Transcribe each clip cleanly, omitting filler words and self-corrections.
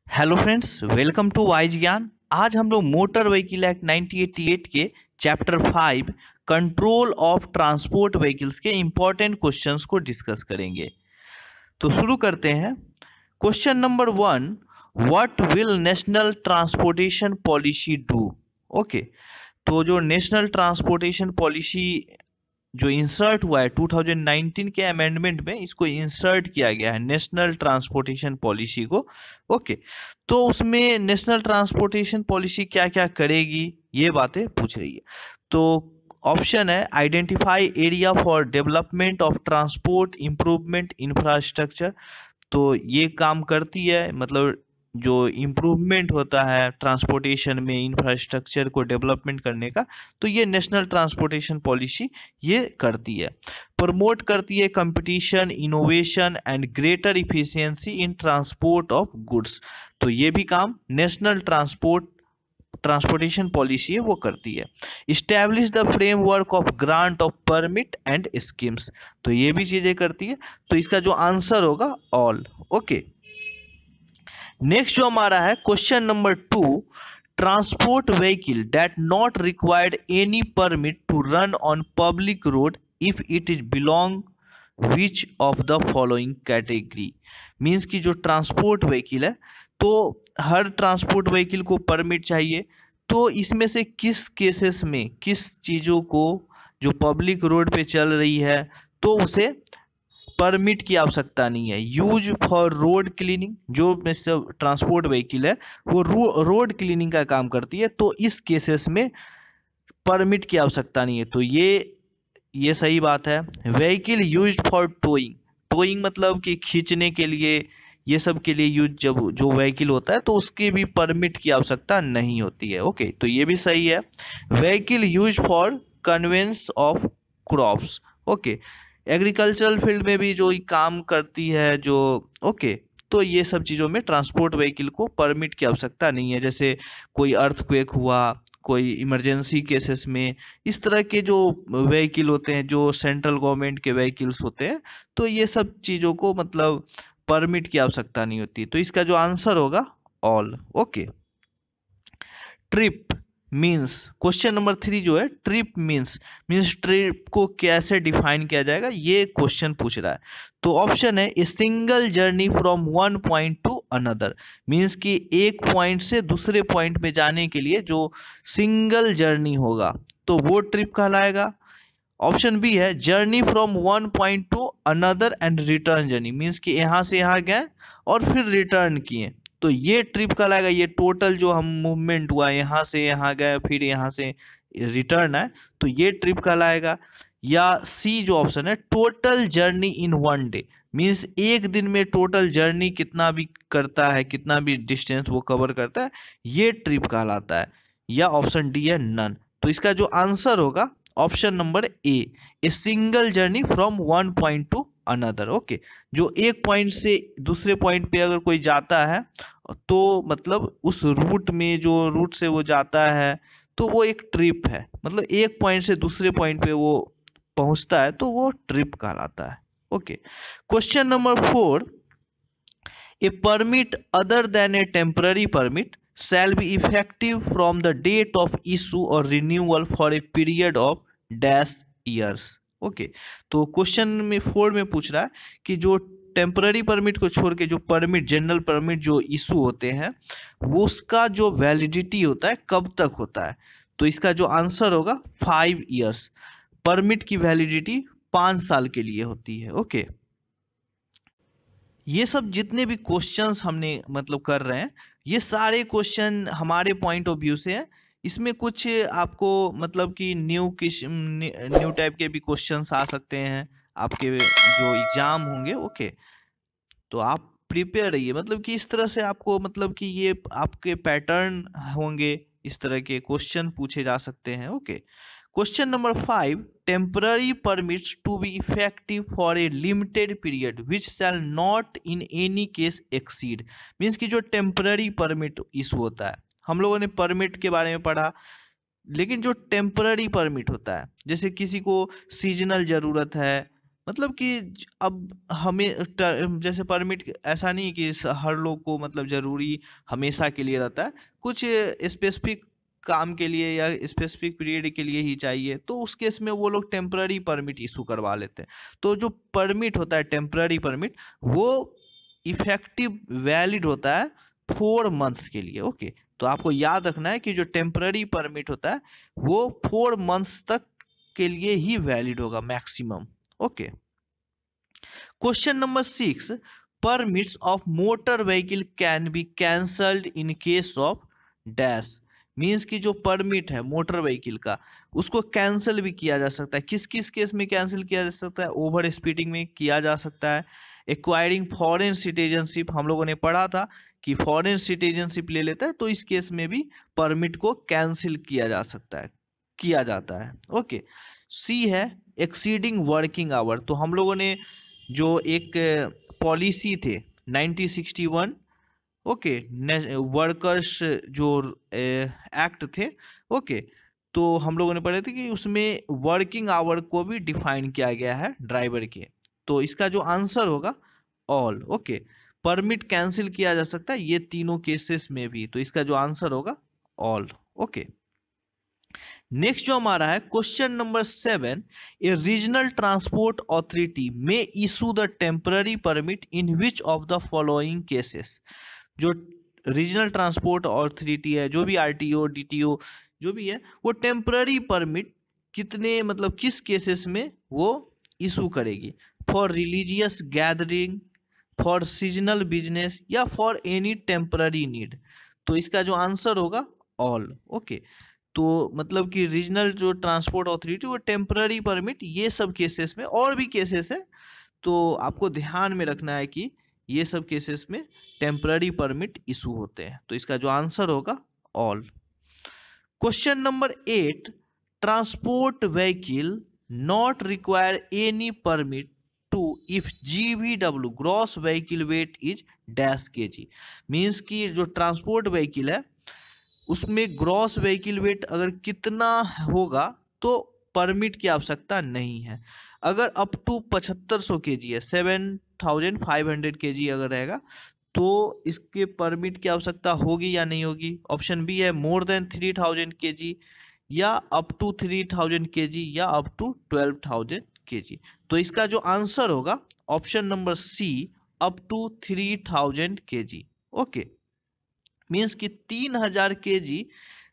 Hello friends, welcome to wise Gyan. आज हम लोग मोटर व्हीकल एक्ट 1988 के chapter 5 control of transport vehicles के इंपॉर्टेंट क्वेश्चंस को डिस्कस करेंगे। तो शुरू करते हैं। Question number 1, what will national transportation policy do? Okay, तो जो नेशनल ट्रांसपोर्टेशन पॉलिसी जो इंसर्ट हुआ है 2019 के अमेंडमेंट में, इसको इंसर्ट किया गया है नेशनल ट्रांसपोर्टेशन पॉलिसी को। ओके, तो उसमें नेशनल ट्रांसपोर्टेशन पॉलिसी क्या क्या करेगी ये बातें पूछ रही है। तो ऑप्शन है identify area for development of transport improvement infrastructure. तो ये काम करती है, मतलब जो इम्प्रूवमेंट होता है ट्रांसपोर्टेशन में इंफ्रास्ट्रक्चर को डेवलपमेंट करने का, तो ये नेशनल ट्रांसपोर्टेशन पॉलिसी ये करती है। प्रमोट करती है competition, innovation and greater efficiency in transport of goods. तो ये भी काम नेशनल ट्रांसपोर्टेशन पॉलिसी है वो करती है। Establish the framework of grant of permit and schemes. तो ये भी चीजें करती है। तो इसका जो आंसर होगा ऑल। ओके, नेक्स्ट जो हमारा है question number 2, transport vehicle that not required any permit to run on public road if it is belong which of the following category. Means कि जो ट्रांसपोर्ट व्हीकल है, तो हर ट्रांसपोर्ट व्हीकल को permit चाहिए, तो इसमें से किस केसेस में किस चीज़ों को जो पब्लिक रोड पे चल रही है तो उसे परमिट की आवश्यकता नहीं है। यूज फॉर रोड क्लीनिंग, जो ट्रांसपोर्ट व्हीकल है वो रोड क्लीनिंग का काम करती है, तो इस केसेस में परमिट की आवश्यकता नहीं है। तो ये सही बात है। Vehicle used for towing, towing मतलब कि खींचने के लिए, ये सब के लिए यूज जब जो व्हीकल होता है तो उसकी भी परमिट की आवश्यकता नहीं होती है। ओके, तो ये भी सही है। Vehicle use for conveyance of crops. Okay, agricultural field में भी जो ये काम करती है जो, ओके, तो ये सब चीज़ों में ट्रांसपोर्ट व्हीकल को परमिट की आवश्यकता नहीं है। जैसे कोई अर्थक्वेक हुआ, कोई इमरजेंसी केसेस में, इस तरह के जो व्हीकल होते हैं जो सेंट्रल गवर्नमेंट के व्हीकल्स होते हैं, तो ये सब चीज़ों को मतलब परमिट की आवश्यकता नहीं होती। तो इसका जो आंसर होगा all. Okay, trip means, question number 3 जो है ट्रिप मीन्स ट्रिप को कैसे डिफाइन किया जाएगा ये क्वेश्चन पूछ रहा है। तो ऑप्शन है a single journey from one point two another. Means कि एक पॉइंट से दूसरे पॉइंट में जाने के लिए जो सिंगल जर्नी होगा तो वो ट्रिप कहलाएगा। ऑप्शन बी है journey from one point two another and return journey. Means कि यहाँ से यहाँ गए और फिर रिटर्न किए, तो ये ट्रिप कहलाएगा। ये टोटल जो हम मूवमेंट हुआ, यहाँ से यहाँ गए फिर यहाँ से रिटर्न है, तो ये ट्रिप कहलाएगा। या सी जो ऑप्शन है total journey in one day, means एक दिन में टोटल जर्नी कितना भी करता है, कितना भी डिस्टेंस वो कवर करता है, ये ट्रिप कहलाता है। या ऑप्शन डी है नन। तो इसका जो आंसर होगा option number a single journey from one point two another. Okay, जो एक पॉइंट से दूसरे पॉइंट पे अगर कोई जाता है तो मतलब उस रूट में जो रूट से वो जाता है तो वो एक ट्रिप है, मतलब एक पॉइंट से दूसरे पॉइंट पे वो पहुंचता है तो वो ट्रिप कहलाता है। Okay, question number 4, A permit other than A temporary permit shall be effective from the date of issue or renewal for a period of dash years। Okay, तो क्वेश्चन में 4 में पूछ रहा है कि जो टेम्पररी परमिट को छोड़ के जो परमिट, जनरल परमिट जो इशू होते हैं, वो उसका जो वैलिडिटी होता है कब तक होता है। तो इसका जो आंसर होगा 5 ईयर्स। परमिट की वैलिडिटी 5 साल के लिए होती है। ओके, ये सब जितने भी क्वेश्चंस हमने मतलब कर रहे हैं, ये सारे क्वेश्चन हमारे पॉइंट ऑफ व्यू से हैं। इसमें कुछ आपको मतलब कि न्यू टाइप के भी क्वेश्चंस आ सकते हैं आपके जो एग्जाम होंगे। ओके, तो आप प्रिपेयर रहिए, मतलब कि इस तरह से आपको मतलब कि ये आपके पैटर्न होंगे, इस तरह के क्वेश्चन पूछे जा सकते हैं। Okay, question number 5, temporary permits to be effective for a limited period which shall not in any case exceed. Means कि जो टेम्पररी परमिट इशू होता है, हम लोगों ने परमिट के बारे में पढ़ा, लेकिन जो टेम्पररी परमिट होता है, जैसे किसी को सीजनल ज़रूरत है मतलब कि अब हमें जैसे परमिट ऐसा नहीं कि हर लोग को मतलब जरूरी हमेशा के लिए रहता है, कुछ स्पेसिफिक काम के लिए या स्पेसिफिक पीरियड के लिए ही चाहिए, तो उस केस में वो लोग टेम्पररी परमिट इशू करवा लेते हैं। तो जो परमिट होता है टेम्पररी परमिट, वो इफेक्टिव वैलिड होता है 4 मंथ्स के लिए। ओके, तो आपको याद रखना है कि जो टेम्पररी परमिट होता है वो 4 मंथ्स तक के लिए ही वैलिड होगा maximum. Okay, question number 6, permits of motor vehicle can be cancelled in case of dash. Means कि जो परमिट है मोटर व्हीकल का, उसको कैंसिल भी किया जा सकता है। किस किस केस में कैंसिल किया जा सकता है? ओवर स्पीडिंग में किया जा सकता है, एक्वायरिंग फॉरेन सिटीजनशिप, हम लोगों ने पढ़ा था कि फॉरेन सिटीजनशिप ले लेता है तो इस केस में भी परमिट को कैंसिल किया जा सकता है, किया जाता है। ओके, सी है एक्सीडिंग वर्किंग आवर। तो हम लोगों ने जो एक पॉलिसी थे 1961, ओके, वर्कर्स जो एक्ट थे, ओके, तो हम लोगों ने पढ़े थे कि उसमें वर्किंग आवर को भी डिफाइन किया गया है ड्राइवर के। तो इसका जो आंसर होगा ऑल। ओके, परमिट कैंसिल किया जा सकता है ये तीनों केसेस में भी, तो इसका जो आंसर होगा ऑल। ओके, नेक्स्ट जो हमारा है question number 7, a regional transport authority में issue the temporary permit in which of the following cases. जो रीजनल ट्रांसपोर्ट अथॉरिटी है, जो भी आरटीओ डीटीओ जो भी है, वो टेम्पररी परमिट कितने मतलब किस केसेस में वो इशू करेगी? For religious gathering, for seasonal business, या फॉर एनी टेम्पररी नीड। तो इसका जो आंसर होगा ऑल। ओके, तो मतलब कि रीजनल जो ट्रांसपोर्ट अथॉरिटी वो टेम्पररी परमिट ये सब केसेस में, और भी केसेस है तो आपको ध्यान में रखना है कि ये सब केसेस में टेम्पररी परमिट इशू होते हैं, तो इसका जो आंसर होगा all. Question number 8, transport vehicle not require any permit to if GVW gross vehicle weight is dash kg। Means कि जो ट्रांसपोर्ट व्हीकल है उसमें ग्रॉस व्हीकल वेट अगर कितना होगा तो परमिट की आवश्यकता नहीं है। अगर अप टू 7500 kg है, 7500 kg अगर रहेगा तो इसके परमिट की आवश्यकता होगी या नहीं होगी? ऑप्शन बी है मोर देन 3000 kg, या अप टू 3000 kg, या अप टू 12000 kg। तो इसका जो आंसर होगा option number C, up to 3000 kg। Okay, means कि 3000 kg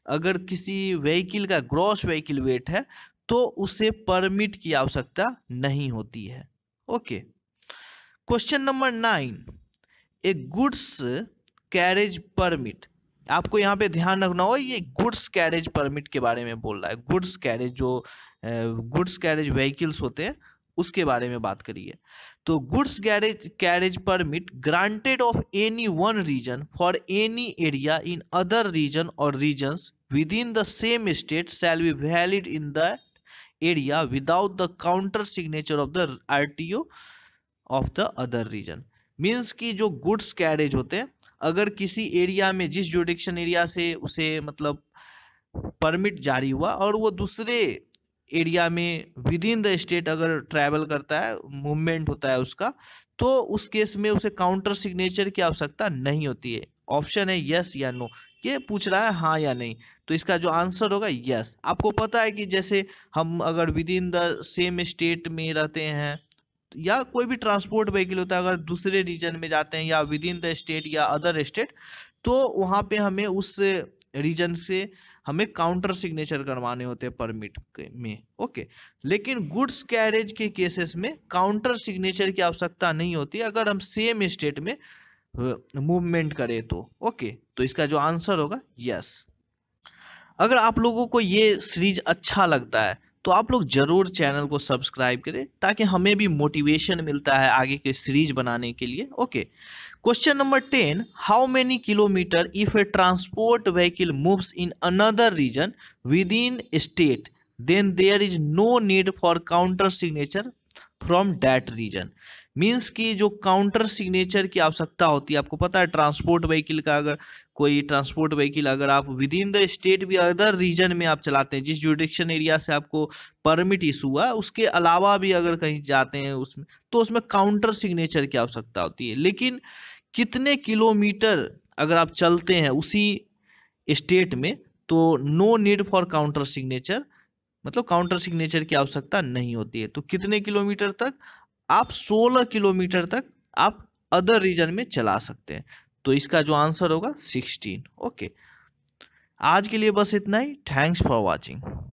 अगर किसी व्हीकल का ग्रॉस व्हीकल वेट है तो उसे परमिट की आवश्यकता नहीं होती है। ओके, क्वेश्चन नंबर 9, ए गुड्स कैरेज परमिट। आपको यहाँ पे ध्यान रखना हो, ये गुड्स कैरेज परमिट के बारे में बोल रहा है। गुड्स कैरेज जो गुड्स कैरेज व्हीकल्स होते हैं उसके बारे में बात करिए। तो goods carriage permit granted of any one region for any area in other region और regions within the same state shall be valid in the area without the counter signature of the RTO of the other region. Means कि जो goods carriage होते हैं, अगर किसी area में जिस जुडिक्शन area से उसे मतलब परमिट जारी हुआ और वो दूसरे एरिया में विद इन द स्टेट अगर ट्रैवल करता है, मूवमेंट होता है उसका, तो उस केस में उसे काउंटर सिग्नेचर की आवश्यकता नहीं होती है। ऑप्शन है यस या नो, ये पूछ रहा है हाँ या नहीं, तो इसका जो आंसर होगा यस। आपको पता है कि जैसे हम अगर with in the same state में रहते हैं या कोई भी ट्रांसपोर्ट व्हीकल होता है, अगर दूसरे रीजन में जाते हैं या विद इन द स्टेट या अदर स्टेट, तो वहाँ पे हमें उस रीजन से हमें काउंटर सिग्नेचर करवाने होते हैं परमिट में। ओके, लेकिन गुड्स कैरेज के केसेस में काउंटर सिग्नेचर की आवश्यकता नहीं होती अगर हम सेम स्टेट में मूवमेंट करें तो। ओके, तो इसका जो आंसर होगा यस। अगर आप लोगों को ये सीरीज अच्छा लगता है तो आप लोग जरूर चैनल को सब्सक्राइब करें ताकि हमें भी मोटिवेशन मिलता है आगे के सीरीज बनाने के लिए। Okay, question number 10, how many kilometre if a transport vehicle moves in another region within state then there is no need for counter signature from that region. Means कि जो counter signature की आवश्यकता होती है, आपको पता है transport vehicle का, अगर कोई ट्रांसपोर्ट व्हीकल अगर आप विद इन द स्टेट भी अदर रीजन में आप चलाते हैं, जिस जुडिक्शन एरिया से आपको परमिट इशू हुआ उसके अलावा भी अगर कहीं जाते हैं उसमें, तो उसमें काउंटर सिग्नेचर की आवश्यकता होती है। लेकिन कितने किलोमीटर अगर आप चलते हैं उसी स्टेट में, तो no need for counter signature, मतलब काउंटर सिग्नेचर की आवश्यकता नहीं होती है। तो कितने किलोमीटर तक? आप 16 किलोमीटर तक आप अदर रीजन में चला सकते हैं। तो इसका जो आंसर होगा 16। ओके, आज के लिए बस इतना ही। Thanks for watching.